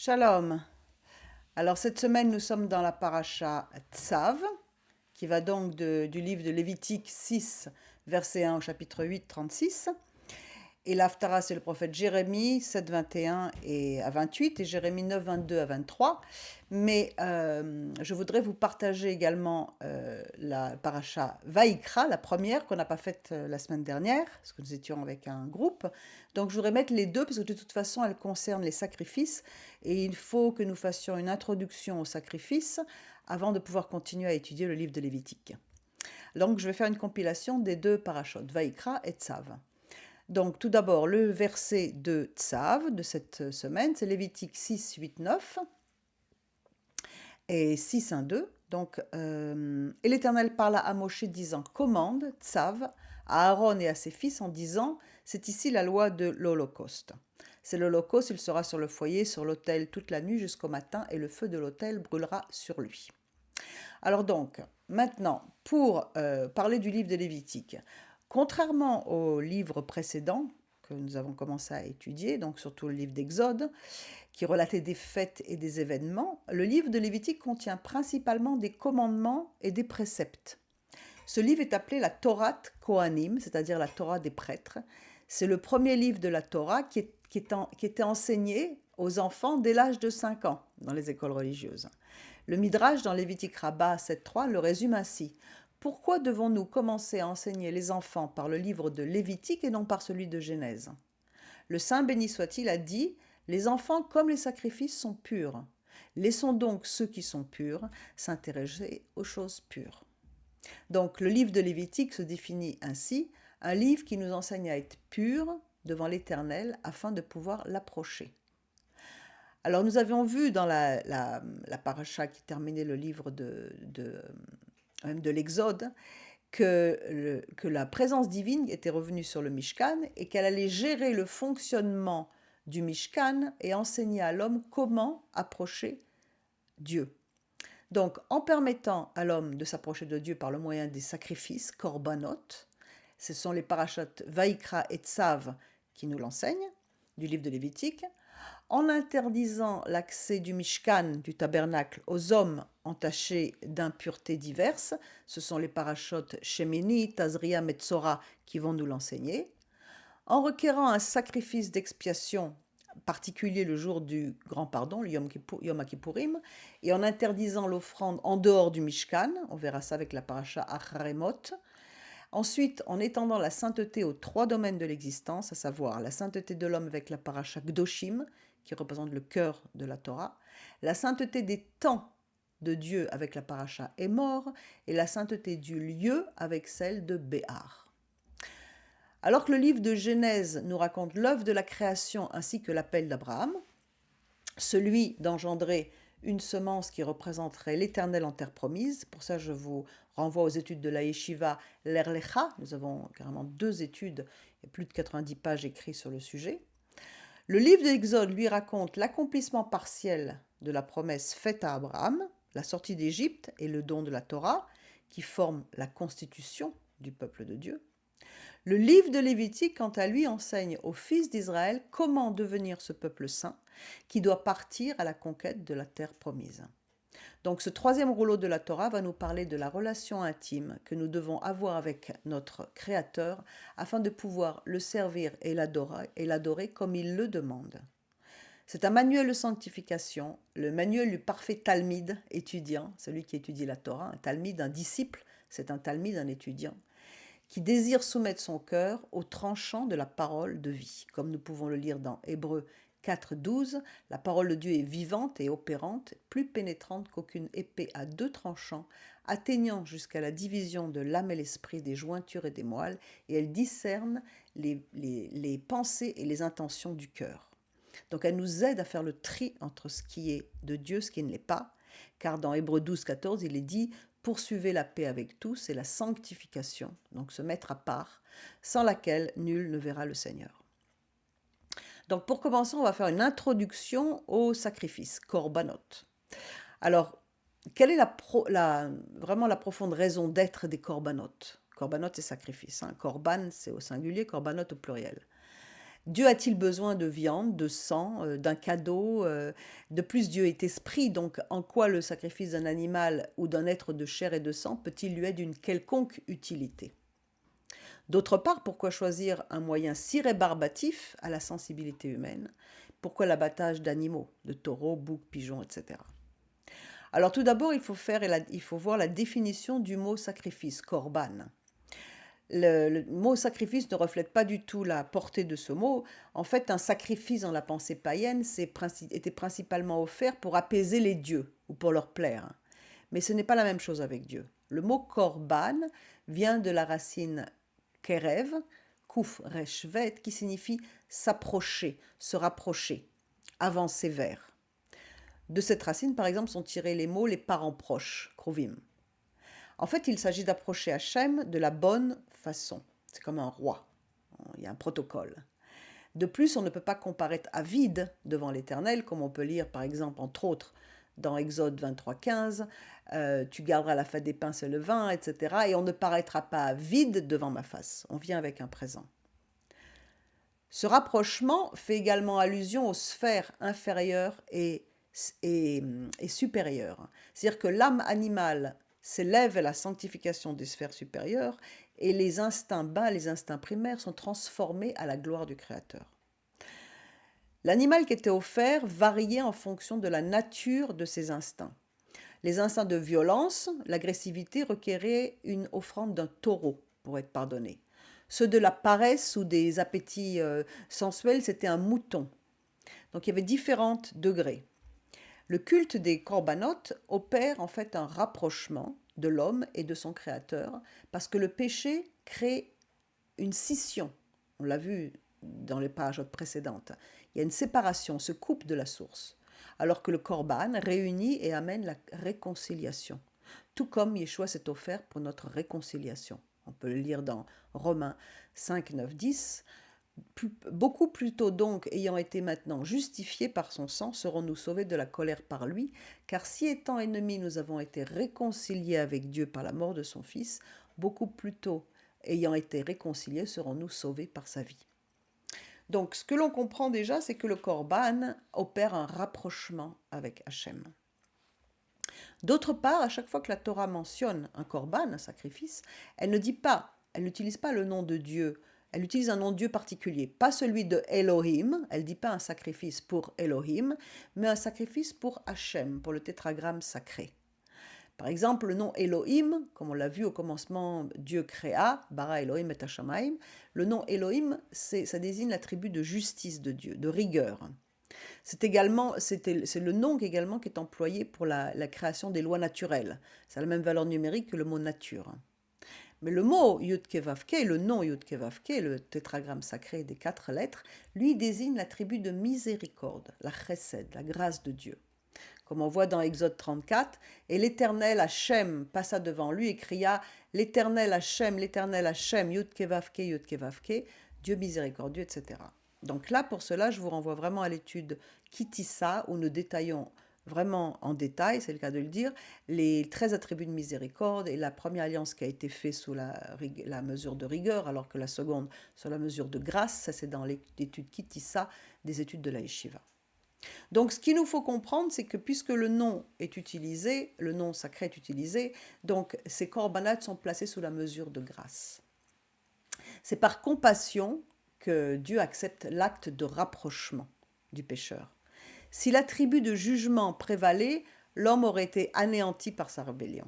Shalom. Alors cette semaine, nous sommes dans la paracha Tzav, qui va donc du livre de Lévitique 6, verset 1 au chapitre 8, 36. Et l'Haftara, c'est le prophète Jérémie 7, 21 et à 28 et Jérémie 9, 22 à 23. Mais je voudrais vous partager également la paracha Vaïkra, la première qu'on n'a pas faite la semaine dernière, parce que nous étions avec un groupe. Donc je voudrais mettre les deux, parce que de toute façon, elles concernent les sacrifices. Et il faut que nous fassions une introduction aux sacrifices avant de pouvoir continuer à étudier le livre de Lévitique. Donc je vais faire une compilation des deux parachutes, Vaïkra et Tzav. Donc tout d'abord, le verset de Tzav de cette semaine, c'est Lévitique 6, 8, 9 et 6, 1, 2. Donc, et l'Éternel parla à Moshe disant, commande, Tzav, à Aaron et à ses fils en disant, c'est ici la loi de l'Holocauste. C'est l'Holocauste, il sera sur le foyer, sur l'autel toute la nuit jusqu'au matin, et le feu de l'autel brûlera sur lui. Alors donc, maintenant, pour parler du livre de Lévitique, contrairement au livre précédent que nous avons commencé à étudier, donc surtout le livre d'Exode, qui relatait des fêtes et des événements, le livre de Lévitique contient principalement des commandements et des préceptes. Ce livre est appelé la Torah Kohanim, c'est-à-dire la Torah des prêtres. C'est le premier livre de la Torah qui était enseigné aux enfants dès l'âge de 5 ans dans les écoles religieuses. Le Midrash dans Lévitique Rabbah 7.3 le résume ainsi. Pourquoi devons-nous commencer à enseigner les enfants par le livre de Lévitique et non par celui de Genèse? Le Saint béni soit-il a dit, les enfants comme les sacrifices sont purs. Laissons donc ceux qui sont purs s'intéresser aux choses pures. Donc le livre de Lévitique se définit ainsi, un livre qui nous enseigne à être purs devant l'Éternel afin de pouvoir l'approcher. Alors nous avions vu dans la paracha qui terminait le livre de l'Exode que la présence divine était revenue sur le Mishkan et qu'elle allait gérer le fonctionnement du Mishkan et enseigner à l'homme comment approcher Dieu. Donc en permettant à l'homme de s'approcher de Dieu par le moyen des sacrifices, korbanot, ce sont les parachutes Vaïkra et Tzav qui nous l'enseignent, du livre de Lévitique, en interdisant l'accès du Mishkan, du tabernacle, aux hommes entachés d'impuretés diverses, ce sont les parachutes Shemini, Tazria, Metzora qui vont nous l'enseigner, en requérant un sacrifice d'expiation particulier le jour du grand pardon, le Yom Kippourim, et en interdisant l'offrande en dehors du Mishkan, on verra ça avec la paracha Acharemot. Ensuite, en étendant la sainteté aux 3 domaines de l'existence, à savoir la sainteté de l'homme avec la paracha Kdoshim, qui représente le cœur de la Torah, la sainteté des temps de Dieu avec la paracha Émor, et la sainteté du lieu avec celle de Béar. Alors que le livre de Genèse nous raconte l'œuvre de la création ainsi que l'appel d'Abraham, celui d'engendrer une semence qui représenterait l'Éternel en terre promise. Pour ça, je vous renvoie aux études de la Yeshiva l'Erlecha. Nous avons carrément 2 études et plus de 90 pages écrites sur le sujet. Le livre de l'Exode lui raconte l'accomplissement partiel de la promesse faite à Abraham, la sortie d'Égypte et le don de la Torah, qui forment la constitution du peuple de Dieu. Le livre de Lévitique, quant à lui, enseigne aux fils d'Israël comment devenir ce peuple saint qui doit partir à la conquête de la terre promise. Donc ce 3e rouleau de la Torah va nous parler de la relation intime que nous devons avoir avec notre Créateur afin de pouvoir le servir et l'adorer comme il le demande. C'est un manuel de sanctification, le manuel du parfait talmide, étudiant, celui qui étudie la Torah, un talmide, un disciple, c'est un talmide, un étudiant, qui désire soumettre son cœur au tranchant de la parole de vie. Comme nous pouvons le lire dans Hébreux 4, 12, la parole de Dieu est vivante et opérante, plus pénétrante qu'aucune épée à 2 tranchants, atteignant jusqu'à la division de l'âme et l'esprit, des jointures et des moelles, et elle discerne les pensées et les intentions du cœur. Donc elle nous aide à faire le tri entre ce qui est de Dieu, ce qui ne l'est pas, car dans Hébreux 12, 14, il est dit « Poursuivez la paix avec tous et la sanctification », donc se mettre à part, sans laquelle nul ne verra le Seigneur. Donc pour commencer, on va faire une introduction au sacrifice, korbanot. Alors, quelle est vraiment la profonde raison d'être des korbanot? Korbanot, c'est sacrifice. Korban, c'est au singulier, korbanot au pluriel. Dieu a-t-il besoin de viande, de sang, d'un cadeau? De plus, Dieu est esprit, donc en quoi le sacrifice d'un animal ou d'un être de chair et de sang peut-il lui être d'une quelconque utilité? D'autre part, pourquoi choisir un moyen si rébarbatif à la sensibilité humaine? Pourquoi l'abattage d'animaux, de taureaux, boucs, pigeons, etc. Alors tout d'abord, il faut voir la définition du mot sacrifice, korban. Le mot sacrifice ne reflète pas du tout la portée de ce mot. En fait, un sacrifice dans la pensée païenne était principalement offert pour apaiser les dieux ou pour leur plaire. Mais ce n'est pas la même chose avec Dieu. Le mot korban vient de la racine kerev, kuf reshvet, qui signifie s'approcher, se rapprocher, avancer vers. De cette racine, par exemple, sont tirés les mots les parents proches, kruvim. En fait, il s'agit d'approcher Hachem de la bonne façon. C'est comme un roi. Il y a un protocole. De plus, on ne peut pas comparaître à vide devant l'Éternel, comme on peut lire, par exemple, entre autres, dans Exode 23:15, tu garderas la fête des pains et le vin, etc. Et on ne paraîtra pas vide devant ma face. On vient avec un présent. Ce rapprochement fait également allusion aux sphères inférieures et supérieures. C'est-à-dire que l'âme animale s'élève à la sanctification des sphères supérieures et les instincts bas, les instincts primaires sont transformés à la gloire du Créateur. L'animal qui était offert variait en fonction de la nature de ses instincts. Les instincts de violence, l'agressivité requéraient une offrande d'un taureau pour être pardonné. Ceux de la paresse ou des appétits sensuels, c'était un mouton. Donc il y avait différents degrés. Le culte des corbanotes opère en fait un rapprochement de l'homme et de son créateur parce que le péché crée une scission. On l'a vu dans les pages précédentes. Il y a une séparation, se coupe de la source. Alors que le korban réunit et amène la réconciliation. Tout comme Yeshua s'est offert pour notre réconciliation. On peut le lire dans Romains 5, 9, 10. Beaucoup plus tôt donc, ayant été maintenant justifiés par son sang, serons-nous sauvés de la colère par lui, car si étant ennemis nous avons été réconciliés avec Dieu par la mort de son Fils, beaucoup plus tôt, ayant été réconciliés, serons-nous sauvés par sa vie. Donc ce que l'on comprend déjà, c'est que le korban opère un rapprochement avec Hachem. D'autre part, à chaque fois que la Torah mentionne un korban, un sacrifice, elle n'utilise pas le nom de Dieu. Elle utilise un nom de Dieu particulier, pas celui de Elohim, elle ne dit pas un sacrifice pour Elohim, mais un sacrifice pour Hachem, pour le tétragramme sacré. Par exemple, le nom Elohim, comme on l'a vu au commencement, Dieu créa, bara Elohim et Hashamayim, le nom Elohim, ça désigne l'attribut de justice de Dieu, de rigueur. C'est le nom également qui est employé pour la création des lois naturelles. Ça a la même valeur numérique que le mot nature. Mais le mot Yud-Kevavke, le nom Yud-Kevavke, le tétragramme sacré des 4 lettres, lui désigne l'attribut de miséricorde, la chesed, la grâce de Dieu. Comme on voit dans Exode 34, et l'Éternel Hachem passa devant lui et cria l'Éternel Hachem, Yud-Kevavke, Yud-Kevavke, Dieu miséricordieux, etc. Donc là, pour cela, je vous renvoie vraiment à l'étude Kitissa, où nous détaillons vraiment en détail, c'est le cas de le dire, les 13 attributs de miséricorde et la première alliance qui a été faite sous la mesure de rigueur, alors que la seconde sur la mesure de grâce, ça c'est dans l'étude Kitissa des études de la Yeshiva. Donc ce qu'il nous faut comprendre, c'est que puisque le nom est utilisé, le nom sacré est utilisé, donc ces korbanats sont placés sous la mesure de grâce. C'est par compassion que Dieu accepte l'acte de rapprochement du pécheur. Si l'attribut de jugement prévalait, l'homme aurait été anéanti par sa rébellion.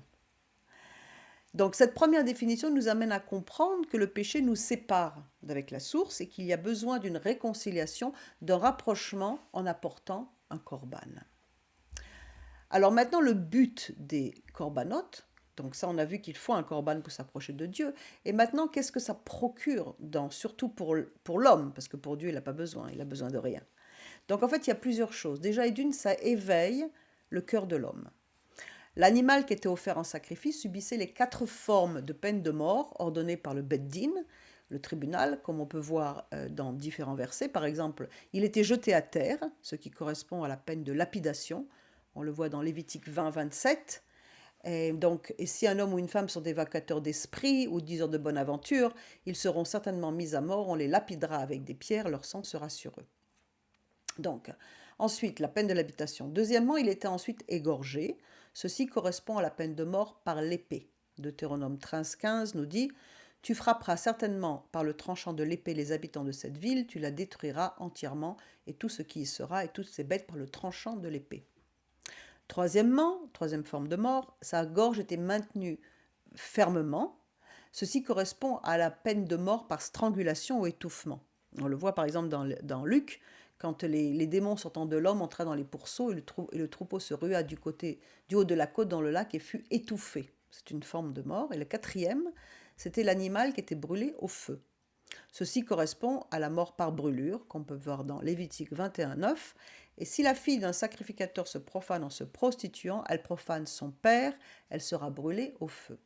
Donc cette première définition nous amène à comprendre que le péché nous sépare d'avec la source et qu'il y a besoin d'une réconciliation, d'un rapprochement en apportant un korban. Alors maintenant, le but des corbanotes, donc ça on a vu qu'il faut un korban pour s'approcher de Dieu, et maintenant qu'est-ce que ça procure, surtout pour l'homme, parce que pour Dieu il n'a pas besoin, il a besoin de rien. Donc en fait il y a plusieurs choses. Déjà et d'une, ça éveille le cœur de l'homme. L'animal qui était offert en sacrifice subissait les 4 formes de peine de mort ordonnées par le Beddin, le tribunal, comme on peut voir dans différents versets. Par exemple, il était jeté à terre, ce qui correspond à la peine de lapidation. On le voit dans Lévitique 20, 27. Et si un homme ou une femme sont des vacateurs d'esprit ou diseurs de bonne aventure, ils seront certainement mis à mort, on les lapidera avec des pierres, leur sang sera sur eux. Donc, ensuite, la peine de l'habitation. Deuxièmement, il était ensuite égorgé. Ceci correspond à la peine de mort par l'épée. Deutéronome 13,15 nous dit: Tu frapperas certainement par le tranchant de l'épée les habitants de cette ville, tu la détruiras entièrement, et tout ce qui y sera, et toutes ses bêtes par le tranchant de l'épée. Troisièmement, troisième forme de mort, sa gorge était maintenue fermement. Ceci correspond à la peine de mort par strangulation ou étouffement. On le voit par exemple dans Luc, quand les démons sortant de l'homme entraient dans les pourceaux et le troupeau se rua du haut de la côte dans le lac et fut étouffé. C'est une forme de mort. Et le quatrième, c'était l'animal qui était brûlé au feu. Ceci correspond à la mort par brûlure, qu'on peut voir dans Lévitique 21,9. Et si la fille d'un sacrificateur se profane en se prostituant, elle profane son père, elle sera brûlée au feu.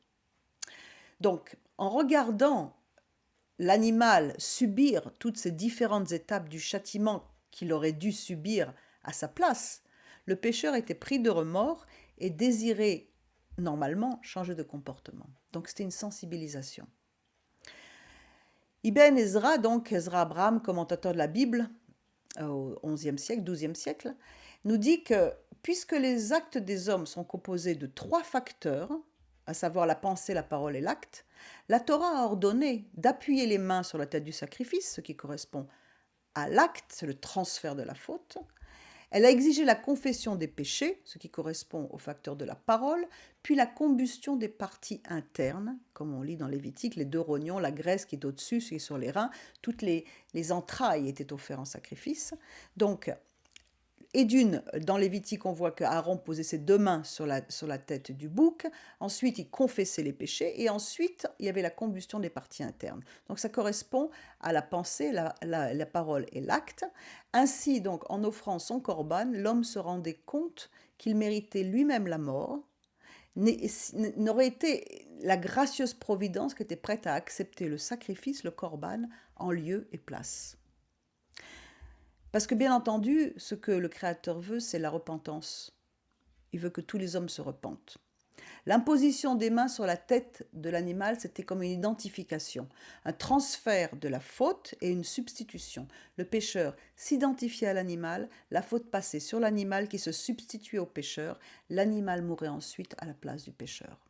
Donc, en regardant l'animal subir toutes ces différentes étapes du châtiment qu'il aurait dû subir à sa place, le pécheur était pris de remords et désirait normalement changer de comportement. Donc c'était une sensibilisation. Ibn Ezra, donc Ezra Abraham, commentateur de la Bible au XIe siècle, XIIe siècle, nous dit que puisque les actes des hommes sont composés de 3 facteurs, à savoir la pensée, la parole et l'acte, la Torah a ordonné d'appuyer les mains sur la tête du sacrifice, ce qui correspond à l'acte, c'est le transfert de la faute. Elle a exigé la confession des péchés, ce qui correspond au facteur de la parole, puis la combustion des parties internes, comme on lit dans Lévitique, les 2 rognons, la graisse qui est au-dessus, ce qui est sur les reins, toutes les entrailles étaient offertes en sacrifice. Donc, et dans Lévitique, on voit qu'Aaron posait ses 2 mains sur la tête du bouc, ensuite il confessait les péchés, et ensuite il y avait la combustion des parties internes. Donc ça correspond à la pensée, la parole et l'acte. Ainsi, donc, en offrant son corban, l'homme se rendait compte qu'il méritait lui-même la mort, n'aurait été la gracieuse providence qui était prête à accepter le sacrifice, le corban, en lieu et place. Parce que bien entendu, ce que le Créateur veut, c'est la repentance. Il veut que tous les hommes se repentent. L'imposition des mains sur la tête de l'animal, c'était comme une identification, un transfert de la faute et une substitution. Le pécheur s'identifiait à l'animal, la faute passait sur l'animal qui se substituait au pécheur, l'animal mourait ensuite à la place du pécheur.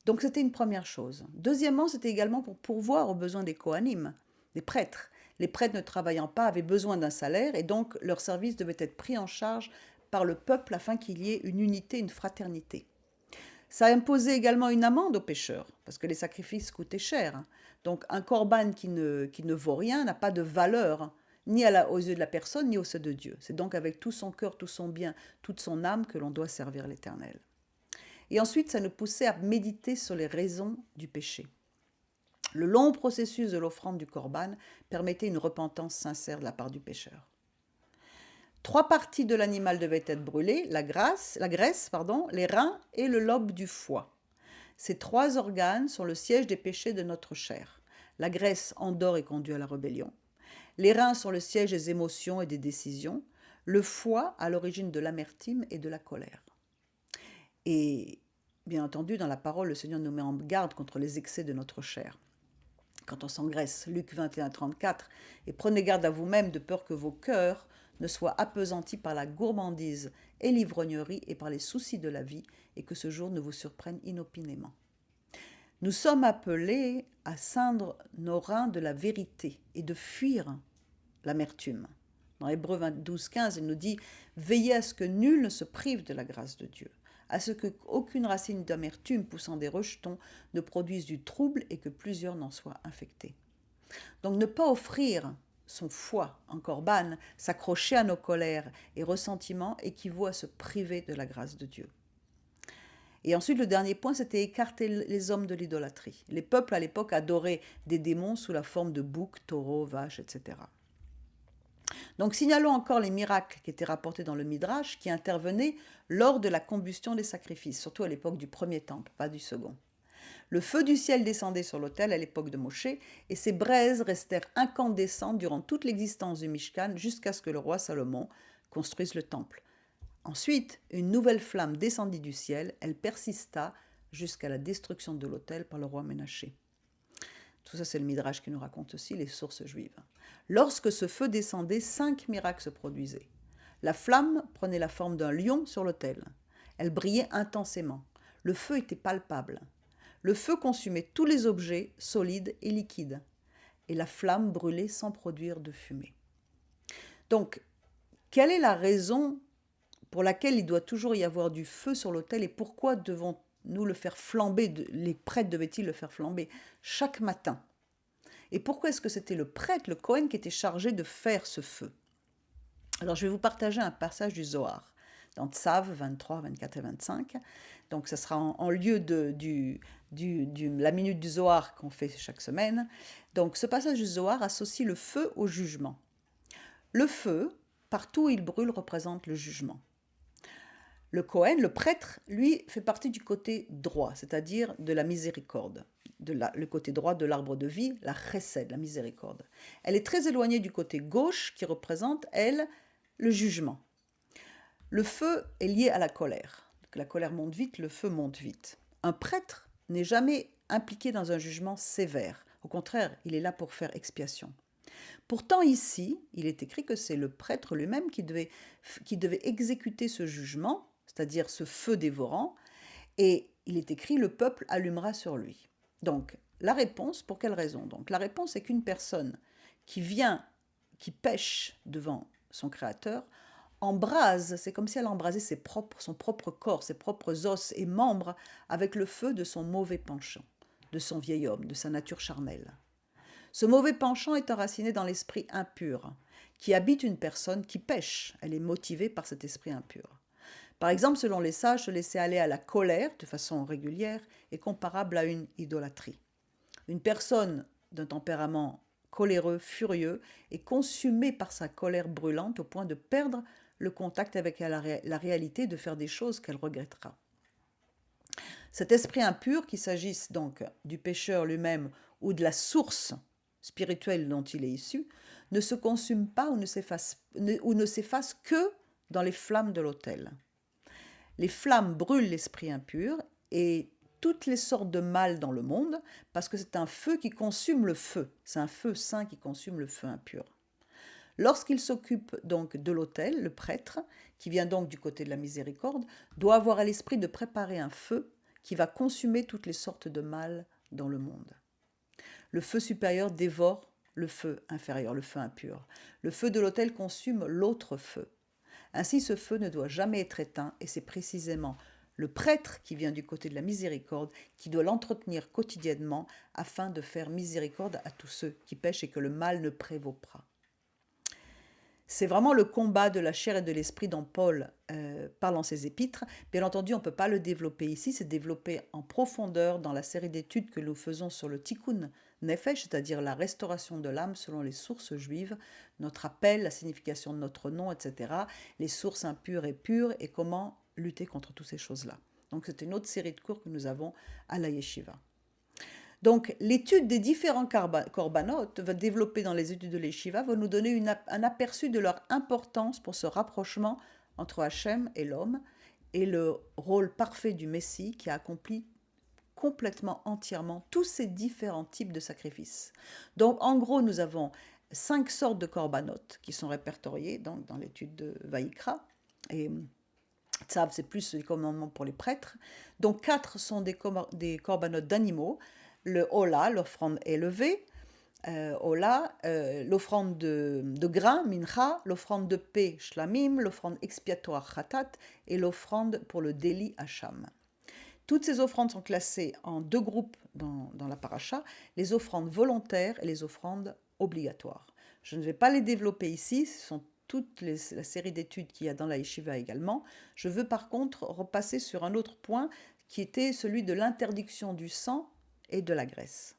Donc c'était une première chose. Deuxièmement, c'était également pour pourvoir aux besoins des Kohanim, des prêtres. Les prêtres ne travaillant pas avaient besoin d'un salaire et donc leur service devait être pris en charge par le peuple afin qu'il y ait une unité, une fraternité. Ça imposait également une amende aux pécheurs, parce que les sacrifices coûtaient cher. Donc un corban qui ne vaut rien n'a pas de valeur, ni aux yeux de la personne, ni aux yeux de Dieu. C'est donc avec tout son cœur, tout son bien, toute son âme que l'on doit servir l'Éternel. Et ensuite, ça nous poussait à méditer sur les raisons du péché. Le long processus de l'offrande du corban permettait une repentance sincère de la part du pécheur. 3 parties de l'animal devaient être brûlées, la graisse, les reins et le lobe du foie. Ces 3 organes sont le siège des péchés de notre chair. La graisse endort et conduit à la rébellion. Les reins sont le siège des émotions et des décisions. Le foie à l'origine de l'amertume et de la colère. Et bien entendu, dans la parole, le Seigneur nous met en garde contre les excès de notre chair. Quand on s'engraisse, Luc 21, 34, et prenez garde à vous-même de peur que vos cœurs ne soient appesantis par la gourmandise et l'ivrognerie et par les soucis de la vie, et que ce jour ne vous surprenne inopinément. Nous sommes appelés à ceindre nos reins de la vérité et de fuir l'amertume. Dans Hébreux 12, 15, il nous dit « Veillez à ce que nul ne se prive de la grâce de Dieu ». À ce qu'aucune racine d'amertume poussant des rejetons ne produise du trouble et que plusieurs n'en soient infectés. Donc ne pas offrir son foie en corban, s'accrocher à nos colères et ressentiments équivaut à se priver de la grâce de Dieu. Et ensuite, le dernier point, c'était écarter les hommes de l'idolâtrie. Les peuples à l'époque adoraient des démons sous la forme de boucs, taureaux, vaches, etc. Donc signalons encore les miracles qui étaient rapportés dans le Midrash, qui intervenaient lors de la combustion des sacrifices, surtout à l'époque du premier temple, pas du second. Le feu du ciel descendait sur l'autel à l'époque de Moshe, et ces braises restèrent incandescentes durant toute l'existence du Mishkan jusqu'à ce que le roi Salomon construise le temple. Ensuite, une nouvelle flamme descendit du ciel, elle persista jusqu'à la destruction de l'autel par le roi Ménaché. Tout ça, c'est le Midrash qui nous raconte aussi les sources juives. Lorsque ce feu descendait, 5 miracles se produisaient. La flamme prenait la forme d'un lion sur l'autel. Elle brillait intensément. Le feu était palpable. Le feu consumait tous les objets solides et liquides. Et la flamme brûlait sans produire de fumée. Donc, quelle est la raison pour laquelle il doit toujours y avoir du feu sur l'autel et pourquoi devons-nous le faire flamber, les prêtres devaient-ils le faire flamber chaque matin? Et pourquoi est-ce que c'était le prêtre, le Cohen, qui était chargé de faire ce feu? Alors je vais vous partager un passage du Zohar, dans Tzav 23, 24 et 25. Donc ce sera en lieu de la minute du Zohar qu'on fait chaque semaine. Donc ce passage du Zohar associe le feu au jugement. Le feu, partout où il brûle, représente le jugement. Le Cohen, le prêtre, lui, fait partie du côté droit, c'est-à-dire de la miséricorde, le côté droit de l'arbre de vie, la chesed, la miséricorde. Elle est très éloignée du côté gauche qui représente, elle, le jugement. Le feu est lié à la colère. La colère monte vite, le feu monte vite. Un prêtre n'est jamais impliqué dans un jugement sévère. Au contraire, il est là pour faire expiation. Pourtant ici, il est écrit que c'est le prêtre lui-même qui devait exécuter ce jugement, c'est-à-dire ce feu dévorant, et il est écrit « le peuple allumera sur lui ». Donc, la réponse, pour quelle raison? Donc, la réponse est qu'une personne qui pêche devant son Créateur, embrase, c'est comme si elle embrasait son propre corps, ses propres os et membres avec le feu de son mauvais penchant, de son vieil homme, de sa nature charnelle. Ce mauvais penchant est enraciné dans l'esprit impur, qui habite une personne qui pêche. Elle est motivée par cet esprit impur. Par exemple, selon les sages, se laisser aller à la colère de façon régulière est comparable à une idolâtrie. Une personne d'un tempérament coléreux, furieux, est consumée par sa colère brûlante au point de perdre le contact avec la réalité, de faire des choses qu'elle regrettera. Cet esprit impur, qu'il s'agisse donc du pécheur lui-même ou de la source spirituelle dont il est issu, ne se consume pas ou ne s'efface que dans les flammes de l'autel. Les flammes brûlent l'esprit impur et toutes les sortes de mal dans le monde, parce que c'est un feu qui consume le feu. C'est un feu saint qui consume le feu impur. Lorsqu'il s'occupe donc de l'autel, le prêtre, qui vient donc du côté de la miséricorde, doit avoir à l'esprit de préparer un feu qui va consumer toutes les sortes de mal dans le monde. Le feu supérieur dévore le feu inférieur, le feu impur. Le feu de l'autel consume l'autre feu. Ainsi, ce feu ne doit jamais être éteint, et c'est précisément le prêtre qui vient du côté de la miséricorde qui doit l'entretenir quotidiennement afin de faire miséricorde à tous ceux qui pêchent et que le mal ne prévaut pas. C'est vraiment le combat de la chair et de l'esprit dont Paul parle dans ses épîtres. Bien entendu, on ne peut pas le développer ici, c'est développé en profondeur dans la série d'études que nous faisons sur le tikkun nefesh, c'est-à-dire la restauration de l'âme selon les sources juives, notre appel, la signification de notre nom, etc., les sources impures et pures, et comment lutter contre toutes ces choses-là. Donc c'est une autre série de cours que nous avons à la yeshiva. Donc, l'étude des différents corbanotes va développer dans les études de l'Yeshiva, va nous donner un aperçu de leur importance pour ce rapprochement entre Hachem et l'homme et le rôle parfait du Messie qui a accompli complètement, entièrement tous ces différents types de sacrifices. Donc, en gros, nous avons 5 sortes de corbanotes qui sont répertoriées donc, dans l'étude de Vaïkra. Et Tzav, c'est plus les commandements pour les prêtres. Donc, 4 sont des corbanotes d'animaux. Le Ola, l'offrande élevée, l'offrande de grains, mincha, l'offrande de paix, shlamim, l'offrande expiatoire, khatat, et l'offrande pour le délit, hacham. Toutes ces offrandes sont classées en 2 groupes dans la paracha, les offrandes volontaires et les offrandes obligatoires. Je ne vais pas les développer ici, ce sont toute la série d'études qu'il y a dans la yeshiva également. Je veux par contre repasser sur un autre point qui était celui de l'interdiction du sang et de la graisse.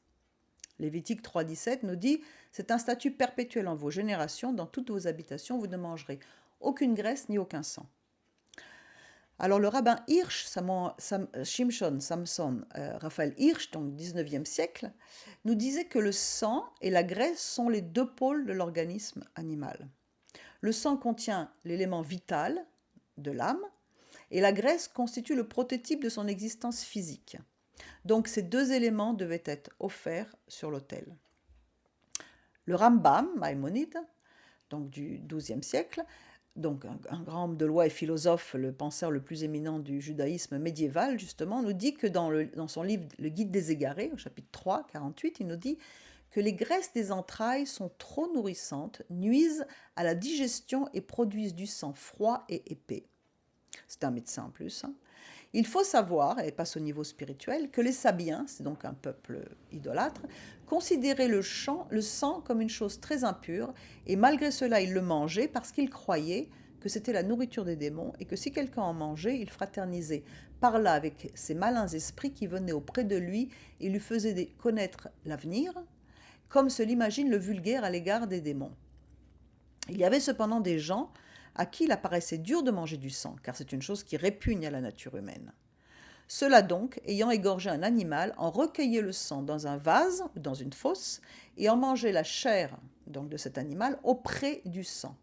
Lévitique 3.17 nous dit « C'est un statut perpétuel en vos générations, dans toutes vos habitations, vous ne mangerez aucune graisse ni aucun sang. » Alors le rabbin Hirsch, Shimshon Samson Raphaël Hirsch, donc 19e siècle, nous disait que le sang et la graisse sont les 2 pôles de l'organisme animal. Le sang contient l'élément vital, de l'âme, et la graisse constitue le prototype de son existence physique. Donc ces deux éléments devaient être offerts sur l'autel. Le Rambam, Maïmonide, donc du XIIe siècle, donc un grand homme de loi et philosophe, le penseur le plus éminent du judaïsme médiéval, justement, nous dit que dans son livre Le Guide des égarés, au chapitre 3, 48, il nous dit que les graisses des entrailles sont trop nourrissantes, nuisent à la digestion et produisent du sang froid et épais. C'est un médecin en plus. Hein. Il faut savoir, et passe au niveau spirituel, que les Sabiens, c'est donc un peuple idolâtre, considéraient le sang comme une chose très impure, et malgré cela ils le mangeaient parce qu'ils croyaient que c'était la nourriture des démons, et que si quelqu'un en mangeait, il fraternisait par là avec ces malins esprits qui venaient auprès de lui et lui faisaient connaître l'avenir, comme se l'imagine le vulgaire à l'égard des démons. Il y avait cependant des gens à qui il apparaissait dur de manger du sang, car c'est une chose qui répugne à la nature humaine. Ceux-là donc, ayant égorgé un animal, en recueillaient le sang dans un vase ou dans une fosse, et en mangeaient la chair donc, de cet animal auprès du sang.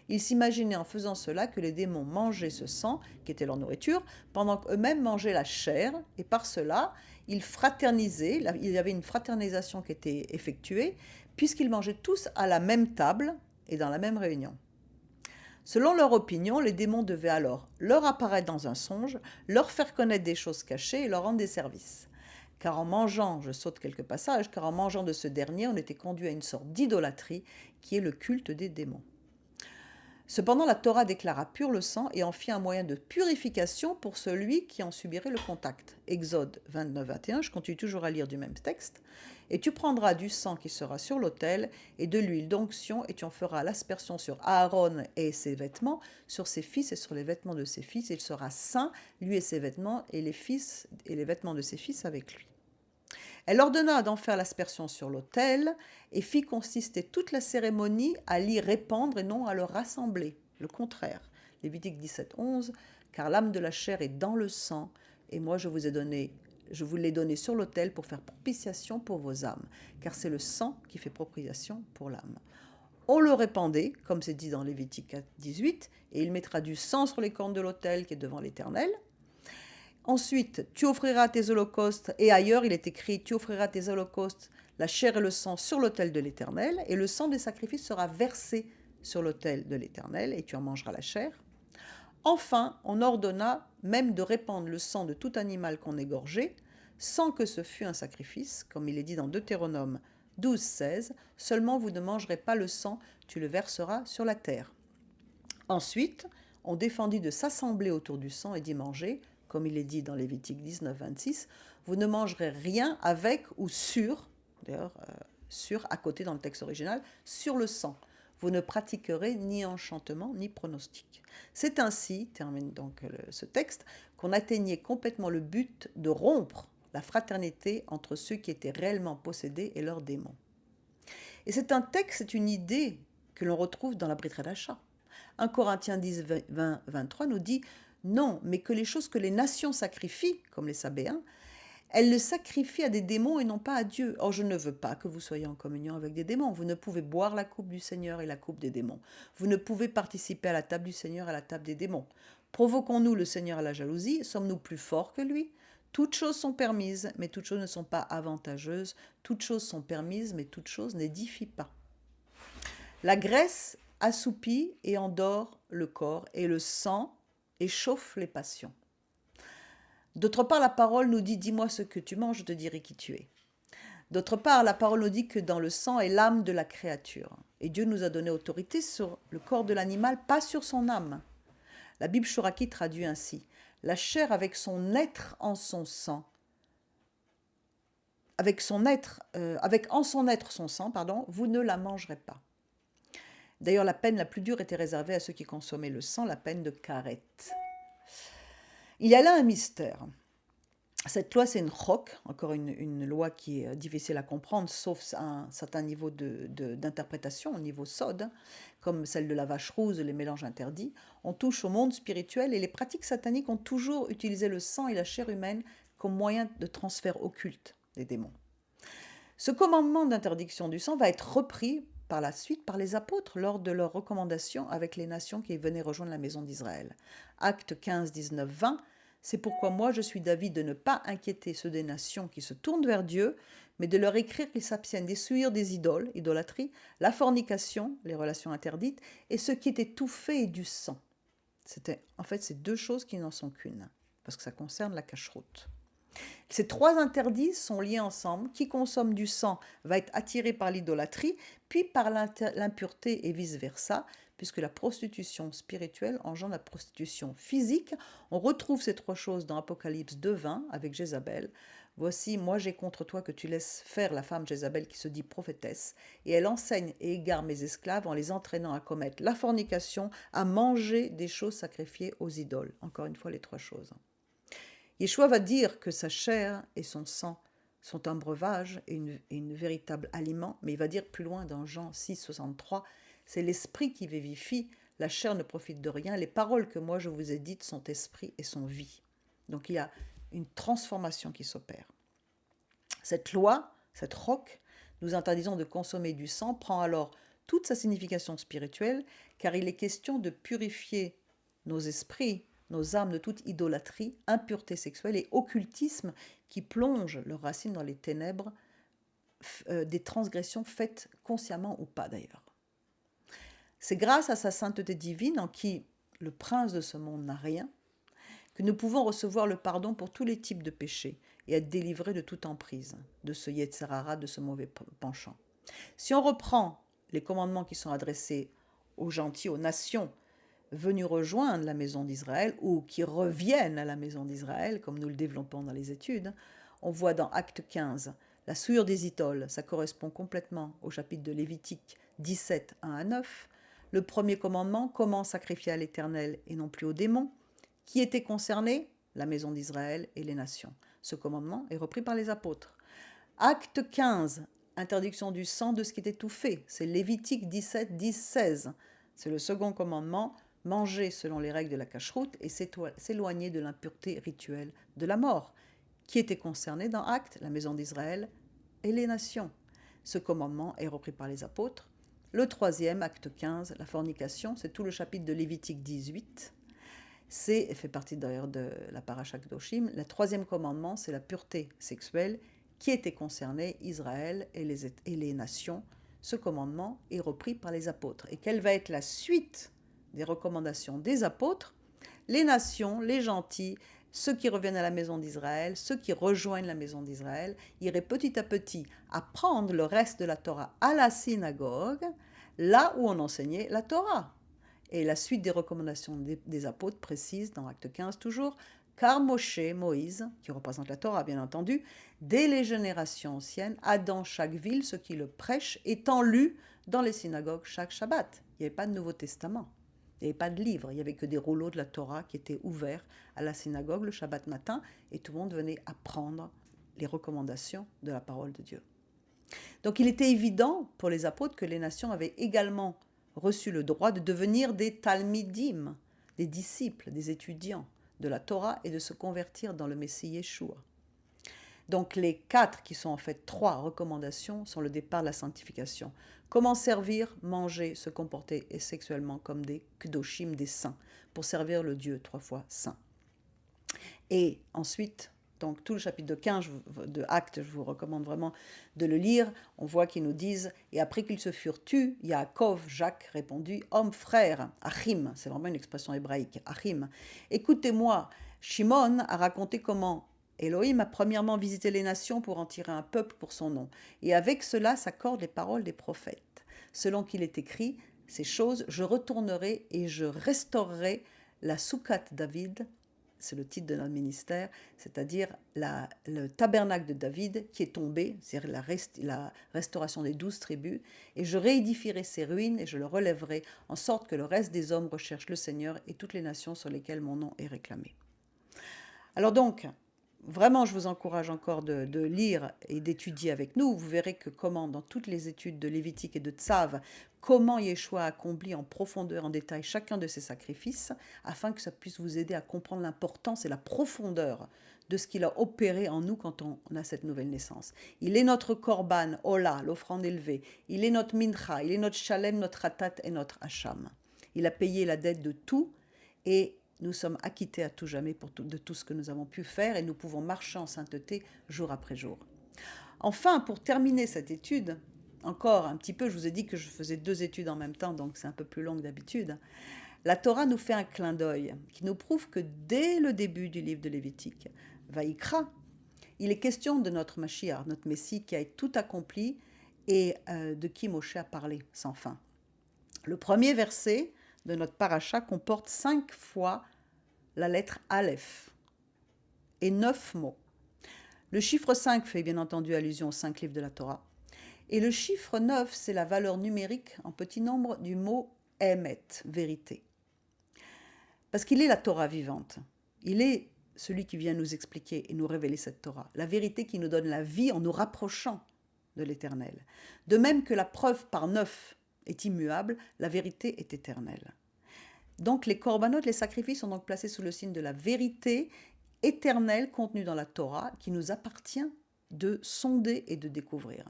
Ils s'imaginaient en faisant cela que les démons mangeaient ce sang, qui était leur nourriture, pendant qu'eux-mêmes mangeaient la chair, et par cela, ils fraternisaient, il y avait une fraternisation qui était effectuée, puisqu'ils mangeaient tous à la même table et dans la même réunion. Selon leur opinion, les démons devaient alors leur apparaître dans un songe, leur faire connaître des choses cachées et leur rendre des services. Car en mangeant, je saute quelques passages, car en mangeant de ce dernier, on était conduit à une sorte d'idolâtrie qui est le culte des démons. Cependant, la Torah déclara pur le sang et en fit un moyen de purification pour celui qui en subirait le contact. Exode 29-21, je continue toujours à lire du même texte. Et tu prendras du sang qui sera sur l'autel et de l'huile d'onction et tu en feras l'aspersion sur Aaron et ses vêtements, sur ses fils et sur les vêtements de ses fils. Il sera saint, lui et ses vêtements, et les fils et les vêtements de ses fils avec lui. Elle ordonna d'en faire l'aspersion sur l'autel et fit consister toute la cérémonie à l'y répandre et non à le rassembler. Le contraire. Lévitique 17-11, car l'âme de la chair est dans le sang, et moi je vous l'ai donné sur l'autel pour faire propitiation pour vos âmes, car c'est le sang qui fait propitiation pour l'âme. On le répandait, comme c'est dit dans Lévitique 18, et il mettra du sang sur les cornes de l'autel qui est devant l'Éternel. Ensuite, tu offriras tes holocaustes, et ailleurs il est écrit, tu offriras tes holocaustes, la chair et le sang sur l'autel de l'Éternel, et le sang des sacrifices sera versé sur l'autel de l'Éternel, et tu en mangeras la chair. Enfin, on ordonna même de répandre le sang de tout animal qu'on égorgeait, sans que ce fût un sacrifice, comme il est dit dans Deutéronome 12-16, seulement vous ne mangerez pas le sang, tu le verseras sur la terre. Ensuite, on défendit de s'assembler autour du sang et d'y manger, comme il est dit dans Lévitique 19-26, vous ne mangerez rien avec ou sur, d'ailleurs sur à côté dans le texte original, sur le sang. Vous ne pratiquerez ni enchantement ni pronostic. C'est ainsi, termine donc ce texte, qu'on atteignait complètement le but de rompre la fraternité entre ceux qui étaient réellement possédés et leurs démons. Et c'est un texte, c'est une idée que l'on retrouve dans la Brit Hadasha. 1 Corinthiens 10, 20, 23 nous dit « Non, mais que les choses que les nations sacrifient, comme les Sabéens, elles le sacrifient à des démons et non pas à Dieu. Or, je ne veux pas que vous soyez en communion avec des démons. Vous ne pouvez boire la coupe du Seigneur et la coupe des démons. Vous ne pouvez participer à la table du Seigneur et à la table des démons. Provoquons-nous le Seigneur à la jalousie? Sommes-nous plus forts que lui? Toutes choses sont permises, mais toutes choses ne sont pas avantageuses. Toutes choses sont permises, mais toutes choses n'édifient pas. La graisse assoupit et endort le corps, et le sang échauffe les passions. D'autre part, la parole nous dit « Dis-moi ce que tu manges, je te dirai qui tu es ». D'autre part, la parole nous dit que dans le sang est l'âme de la créature. Et Dieu nous a donné autorité sur le corps de l'animal, pas sur son âme. La Bible Shoraki traduit ainsi « La chair avec son être en son sang, avec en son être son sang, vous ne la mangerez pas. » D'ailleurs, la peine la plus dure était réservée à ceux qui consommaient le sang, la peine de karet. Il y a là un mystère. Cette loi, c'est une chok, encore une loi qui est difficile à comprendre, sauf à un certain niveau d'interprétation, au niveau sod, comme celle de la vache rouge, les mélanges interdits. On touche au monde spirituel et les pratiques sataniques ont toujours utilisé le sang et la chair humaine comme moyen de transfert occulte des démons. Ce commandement d'interdiction du sang va être repris par la suite par les apôtres lors de leur recommandation avec les nations qui venaient rejoindre la maison d'Israël. Actes 15, 19, 20. C'est pourquoi moi je suis d'avis de ne pas inquiéter ceux des nations qui se tournent vers Dieu, mais de leur écrire qu'ils s'abstiennent des souillures des idoles, idolâtrie, la fornication, les relations interdites, et ce qui est étouffé et du sang. En fait, c'est deux choses qui n'en sont qu'une, parce que ça concerne la cacheroute. Ces trois interdits sont liés ensemble. Qui consomme du sang va être attiré par l'idolâtrie, puis par l'impureté et vice-versa, puisque la prostitution spirituelle engendre la prostitution physique. On retrouve ces trois choses dans Apocalypse 2:20 avec Jézabel. Voici, moi j'ai contre toi que tu laisses faire la femme Jézabel qui se dit prophétesse, et elle enseigne et égare mes esclaves en les entraînant à commettre la fornication, à manger des choses sacrifiées aux idoles. Encore une fois, les trois choses. Yeshua va dire que sa chair et son sang sont un breuvage et une véritable aliment, mais il va dire plus loin dans Jean 6, 63, c'est l'esprit qui vivifie, la chair ne profite de rien, les paroles que moi je vous ai dites sont esprit et sont vie. Donc il y a une transformation qui s'opère. Cette loi, cette roque, nous interdisons de consommer du sang, prend alors toute sa signification spirituelle, car il est question de purifier nos esprits, nos âmes de toute idolâtrie, impureté sexuelle et occultisme qui plongent leurs racines dans les ténèbres des transgressions faites consciemment ou pas d'ailleurs. C'est grâce à sa sainteté divine, en qui le prince de ce monde n'a rien, que nous pouvons recevoir le pardon pour tous les types de péchés et être délivrés de toute emprise, de ce Yetzer hara, de ce mauvais penchant. Si on reprend les commandements qui sont adressés aux gentils, aux nations venus rejoindre la maison d'Israël ou qui reviennent à la maison d'Israël, comme nous le développons dans les études, on voit dans Acte 15 la souillure des idoles, ça correspond complètement au chapitre de Lévitique 17, 1 à 9. Le premier commandement, comment sacrifier à l'Éternel et non plus aux démons. Qui étaient concernés? La maison d'Israël et les nations. Ce commandement est repris par les apôtres. Acte 15, interdiction du sang de ce qui est étouffé. C'est Lévitique 17, 10, 16. C'est le second commandement, manger selon les règles de la cacheroute et s'éloigner de l'impureté rituelle de la mort. Qui était concerné dans Actes? La maison d'Israël et les nations. Ce commandement est repris par les apôtres. Le troisième, Acte 15, la fornication, c'est tout le chapitre de Lévitique 18. Fait partie d'ailleurs de la paracha Kedoshim. Le troisième commandement, c'est la pureté sexuelle. Qui était concerné? Israël et les nations. Ce commandement est repris par les apôtres. Et quelle va être la suite des recommandations des apôtres? Les nations, les gentils, ceux qui reviennent à la maison d'Israël, ceux qui rejoignent la maison d'Israël, iraient petit à petit apprendre le reste de la Torah à la synagogue, là où on enseignait la Torah. Et la suite des recommandations des apôtres précise, dans Acte 15 toujours, car Moshe, Moïse, qui représente la Torah bien entendu, dès les générations anciennes, a dans chaque ville ce qui le prêche, étant lu dans les synagogues chaque Shabbat. Il n'y avait pas de Nouveau Testament, il n'y avait pas de livre, il n'y avait que des rouleaux de la Torah qui étaient ouverts à la synagogue le Shabbat matin, et tout le monde venait apprendre les recommandations de la parole de Dieu. Donc il était évident pour les apôtres que les nations avaient également reçu le droit de devenir des talmidim, des disciples, des étudiants de la Torah et de se convertir dans le Messie Yeshua. Donc les 4, qui sont en fait 3 recommandations, sont le départ de la sanctification. Comment servir, manger, se comporter et sexuellement comme des kedoshim, des saints, pour servir le Dieu 3 fois saint. Et ensuite, donc tout le chapitre de 15 de Actes, je vous recommande vraiment de le lire. On voit qu'ils nous disent, et après qu'ils se furent tus, Yaakov, Jacques, répondit, homme frère, Achim, c'est vraiment une expression hébraïque, Achim, écoutez-moi, Shimon a raconté comment Elohim a premièrement visité les nations pour en tirer un peuple pour son nom, et avec cela s'accordent les paroles des prophètes. Selon qu'il est écrit, ces choses, je retournerai et je restaurerai la Soukhat David, c'est le titre de notre ministère, c'est-à-dire le tabernacle de David qui est tombé, c'est-à-dire la restauration des 12 tribus, et je réédifierai ses ruines et je le relèverai, en sorte que le reste des hommes recherche le Seigneur et toutes les nations sur lesquelles mon nom est réclamé. Alors donc, vraiment, je vous encourage encore de lire et d'étudier avec nous. Vous verrez que comment, dans toutes les études de Lévitique et de Tzav, comment Yeshua accomplit en profondeur, en détail, chacun de ses sacrifices, afin que ça puisse vous aider à comprendre l'importance et la profondeur de ce qu'il a opéré en nous quand on a cette nouvelle naissance. Il est notre korban, Ola, l'offrande élevée. Il est notre mincha, il est notre shalem, notre hatat et notre hacham. Il a payé la dette de tout et nous sommes acquittés à tout jamais de tout ce que nous avons pu faire et nous pouvons marcher en sainteté jour après jour. Enfin, pour terminer cette étude, encore un petit peu, je vous ai dit que je faisais 2 études en même temps, donc c'est un peu plus long que d'habitude. La Torah nous fait un clin d'œil qui nous prouve que dès le début du livre de Lévitique, Vaïkra, il est question de notre Mashiach, notre Messie qui a tout accompli et de qui Moshe a parlé sans fin. Le premier verset de notre paracha comporte 5 fois la lettre Aleph et 9 mots. Le chiffre 5 fait bien entendu allusion aux 5 livres de la Torah. Et le chiffre 9, c'est la valeur numérique en petit nombre du mot Emet, vérité. Parce qu'il est la Torah vivante. Il est celui qui vient nous expliquer et nous révéler cette Torah. La vérité qui nous donne la vie en nous rapprochant de l'Éternel. De même que la preuve par 9 est immuable, la vérité est éternelle. Donc les korbanot, les sacrifices sont donc placés sous le signe de la vérité éternelle contenue dans la Torah qui nous appartient de sonder et de découvrir.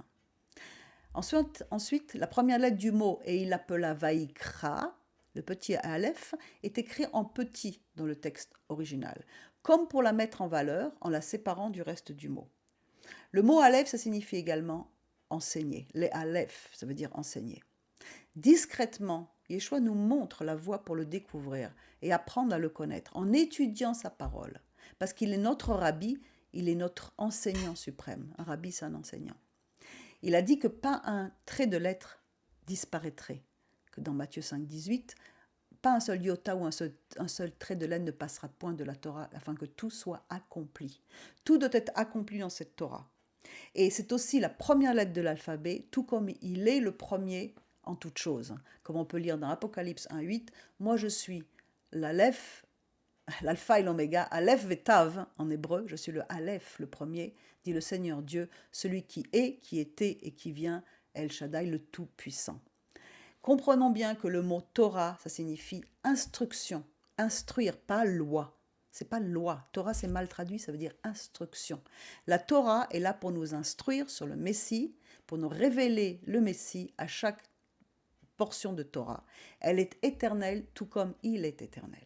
Ensuite, la première lettre du mot, et il l'appela Vaïkra, le petit Aleph, est écrit en petit dans le texte original, comme pour la mettre en valeur en la séparant du reste du mot. Le mot Aleph, ça signifie également enseigner. Les Aleph, ça veut dire enseigner. Discrètement, Yeshua nous montre la voie pour le découvrir et apprendre à le connaître en étudiant sa parole. Parce qu'il est notre rabbi, il est notre enseignant suprême. Un rabbi, c'est un enseignant. Il a dit que pas un trait de lettre disparaîtrait, que dans Matthieu 5, 18, pas un seul iota ou un seul trait de lettre ne passera point de la Torah afin que tout soit accompli. Tout doit être accompli dans cette Torah. Et c'est aussi la première lettre de l'alphabet, tout comme il est le premier en toute chose. Comme on peut lire dans Apocalypse 1, 8, moi je suis l'Aleph, l'alpha et l'oméga, Aleph Vetav en hébreu, je suis le Aleph, le premier, dit le Seigneur Dieu, celui qui est, qui était et qui vient, El Shaddai, le Tout-Puissant. Comprenons bien que le mot Torah, ça signifie instruction, instruire, pas loi. C'est pas loi. Torah, c'est mal traduit, ça veut dire instruction. La Torah est là pour nous instruire sur le Messie, pour nous révéler le Messie à chaque portion de Torah. Elle est éternelle, tout comme il est éternel.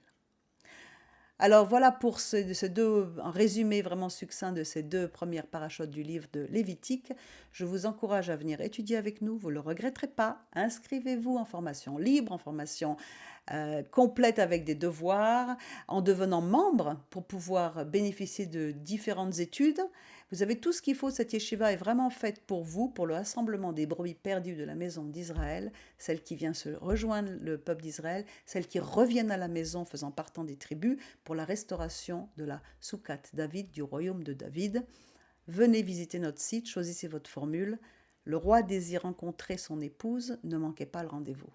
Alors voilà pour un résumé vraiment succinct de ces 2 premières parachutes du livre de Lévitique. Je vous encourage à venir étudier avec nous, vous ne le regretterez pas. Inscrivez-vous en formation libre, en formation complète avec des devoirs, en devenant membre pour pouvoir bénéficier de différentes études. Vous avez tout ce qu'il faut, cette yeshiva est vraiment faite pour vous, pour le rassemblement des brebis perdues de la maison d'Israël, celles qui viennent se rejoindre le peuple d'Israël, celles qui reviennent à la maison faisant partant des tribus, pour la restauration de la Soukhat David, du royaume de David. Venez visiter notre site, choisissez votre formule. Le roi désire rencontrer son épouse, ne manquez pas le rendez-vous.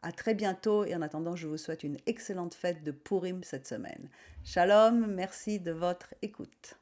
À très bientôt et en attendant, je vous souhaite une excellente fête de Purim cette semaine. Shalom, merci de votre écoute.